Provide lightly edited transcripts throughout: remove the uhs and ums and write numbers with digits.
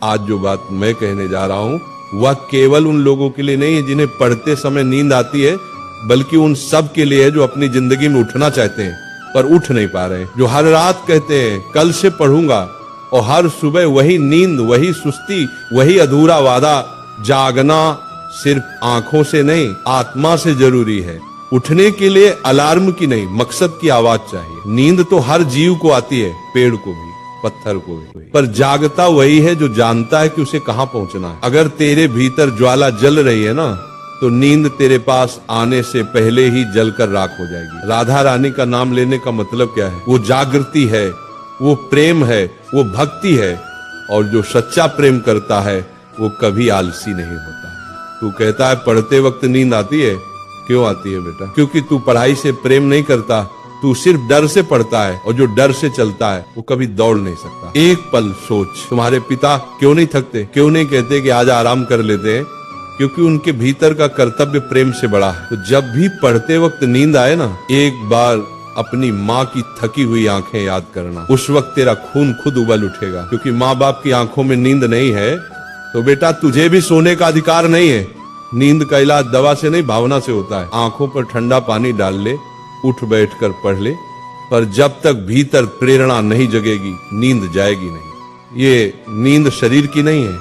आज जो बात मैं कहने जा रहा हूँ वह केवल उन लोगों के लिए नहीं है जिन्हें पढ़ते समय नींद आती है, बल्कि उन सब के लिए है जो अपनी जिंदगी में उठना चाहते हैं पर उठ नहीं पा रहे, जो हर रात कहते हैं कल से पढ़ूंगा, और हर सुबह वही नींद, वही सुस्ती, वही अधूरा वादा। जागना सिर्फ आंखों से नहीं, आत्मा से जरूरी है। उठने के लिए अलार्म की नहीं, मकसद की आवाज चाहिए। नींद तो हर जीव को आती है, पेड़ को भी, पत्थर को भी, पर जागता वही है जो जानता है कि उसे कहां पहुंचना है। अगर तेरे भीतर ज्वाला जल रही है ना, तो नींद तेरे पास आने से पहले ही जलकर राख हो जाएगी। राधा रानी का नाम लेने का मतलब क्या है? वो जागृति है, वो प्रेम है, वो भक्ति है, और जो सच्चा प्रेम करता है वो कभी आलसी नहीं होता। तू कहता है पढ़ते वक्त नींद आती है, क्यों आती है बेटा? क्योंकि तू पढ़ाई से प्रेम नहीं करता, तू सिर्फ डर से पढ़ता है, और जो डर से चलता है वो कभी दौड़ नहीं सकता। एक पल सोच, तुम्हारे पिता क्यों नहीं थकते? क्यों नहीं कहते कि आज आराम कर लेते हैं? क्योंकि उनके भीतर का कर्तव्य प्रेम से बड़ा है। तो जब भी पढ़ते वक्त नींद आए ना, एक बार अपनी माँ की थकी हुई आंखें याद करना। उस वक्त तेरा खून खुद उबल उठेगा, क्योंकि माँ बाप की आंखों में नींद नहीं है तो बेटा तुझे भी सोने का अधिकार नहीं है। नींद का इलाज दवा से नहीं, भावना से होता है। आंखों पर ठंडा पानी डाल ले, उठ बैठकर पढ़ ले, पर जब तक भीतर प्रेरणा नहीं जगेगी नींद जाएगी नहीं। ये नींद शरीर की नहीं है,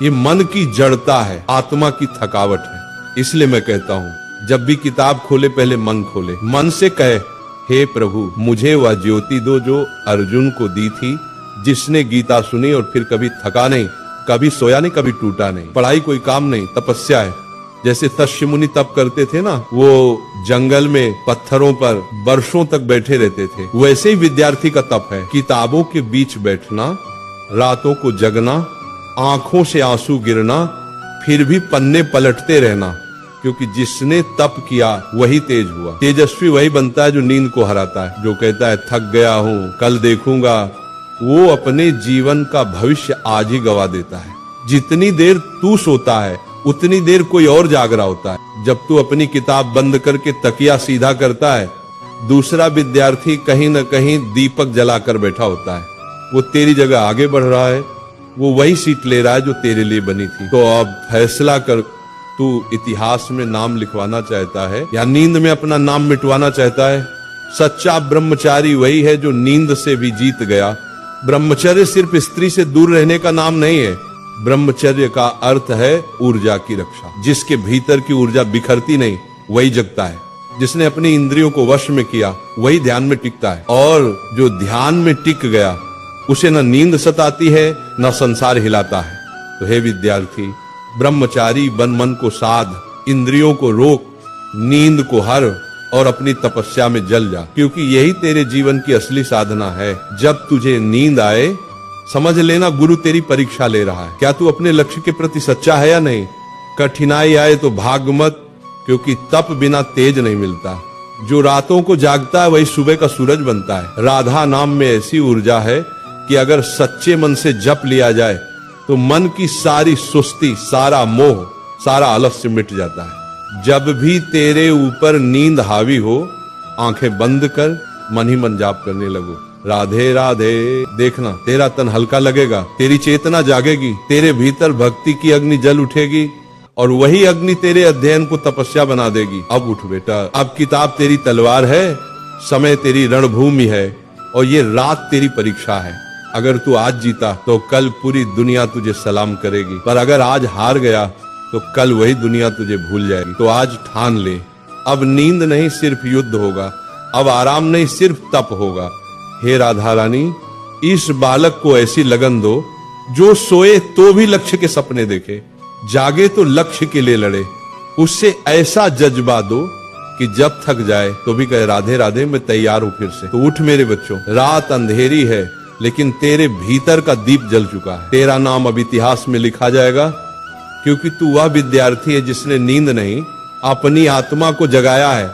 ये मन की जड़ता है, आत्मा की थकावट है। इसलिए मैं कहता हूँ जब भी किताब खोले पहले मन खोले, मन से कहे हे प्रभु मुझे वह ज्योति दो जो अर्जुन को दी थी, जिसने गीता सुनी और फिर कभी थका नहीं, कभी सोया नहीं, कभी टूटा नहीं। पढ़ाई कोई काम नहीं, तपस्या है। जैसे तस्य मुनि तप करते थे ना, वो जंगल में पत्थरों पर वर्षों तक बैठे रहते थे, वैसे ही विद्यार्थी का तप है। किताबों के बीच बैठना, रातों को जगना, आंखों से आंसू गिरना, फिर भी पन्ने पलटते रहना, क्योंकि जिसने तप किया वही तेज हुआ। तेजस्वी वही बनता है जो नींद को हराता है। जो कहता है थक गया हूँ, कल देखूंगा, वो अपने जीवन का भविष्य आज ही गवा देता है। जितनी देर तू सोता है उतनी देर कोई और जाग रहा होता है। जब तू अपनी किताब बंद करके तकिया सीधा करता है, दूसरा विद्यार्थी कहीं न कहीं दीपक जलाकर बैठा होता है। वो तेरी जगह आगे बढ़ रहा है, वो वही सीट ले रहा है जो तेरे लिए बनी थी। तो अब फैसला कर, तू इतिहास में नाम लिखवाना चाहता है या नींद में अपना नाम मिटवाना चाहता है? सच्चा ब्रह्मचारी वही है जो नींद से भी जीत गया। ब्रह्मचर्य सिर्फ स्त्री से दूर रहने का नाम नहीं है। ब्रह्मचर्य का अर्थ है ऊर्जा की रक्षा। जिसके भीतर की ऊर्जा बिखरती नहीं वही जगता है। जिसने अपनी इंद्रियों को वश में किया वही ध्यान में टिकता है, और जो ध्यान में टिक गया उसे न नींद सताती है न संसार हिलाता है। तो हे विद्यार्थी, ब्रह्मचारी बन, मन को साध, इंद्रियों को रोक, नींद को हर, और अपनी तपस्या में जल जा, क्योंकि यही तेरे जीवन की असली साधना है। जब तुझे नींद आए समझ लेना गुरु तेरी परीक्षा ले रहा है। क्या तू अपने लक्ष्य के प्रति सच्चा है या नहीं? कठिनाई आए तो भाग मत, क्योंकि तप बिना तेज नहीं मिलता। जो रातों को जागता है वही सुबह का सूरज बनता है। राधा नाम में ऐसी ऊर्जा है कि अगर सच्चे मन से जप लिया जाए तो मन की सारी सुस्ती, सारा मोह, सारा आलस्य मिट जाता है। जब भी तेरे ऊपर नींद हावी हो, आंखें बंद कर, मन ही मन जाप करने लगो, राधे राधे। देखना तेरा तन हल्का लगेगा, तेरी चेतना जागेगी, तेरे भीतर भक्ति की अग्नि जल उठेगी, और वही अग्नि तेरे अध्ययन को तपस्या बना देगी। अब उठ बेटा, अब किताब तेरी तलवार है, समय तेरी रणभूमि है, और ये रात तेरी परीक्षा है। अगर तू आज जीता तो कल पूरी दुनिया तुझे सलाम करेगी, पर अगर आज हार गया तो कल वही दुनिया तुझे भूल जाएगी। तो आज ठान ले, अब नींद नहीं सिर्फ युद्ध होगा, अब आराम नहीं सिर्फ तप होगा। हे राधा रानी, इस बालक को ऐसी लगन दो जो सोए तो भी लक्ष्य के सपने देखे, जागे तो लक्ष्य के लिए लड़े। उससे ऐसा जज्बा दो कि जब थक जाए तो भी कहे राधे राधे, मैं तैयार हूं फिर से। तो उठ मेरे बच्चों, रात अंधेरी है लेकिन तेरे भीतर का दीप जल चुका है। तेरा नाम अब इतिहास में लिखा जाएगा, क्योंकि तू वह विद्यार्थी है जिसने नींद नहीं अपनी आत्मा को जगाया है।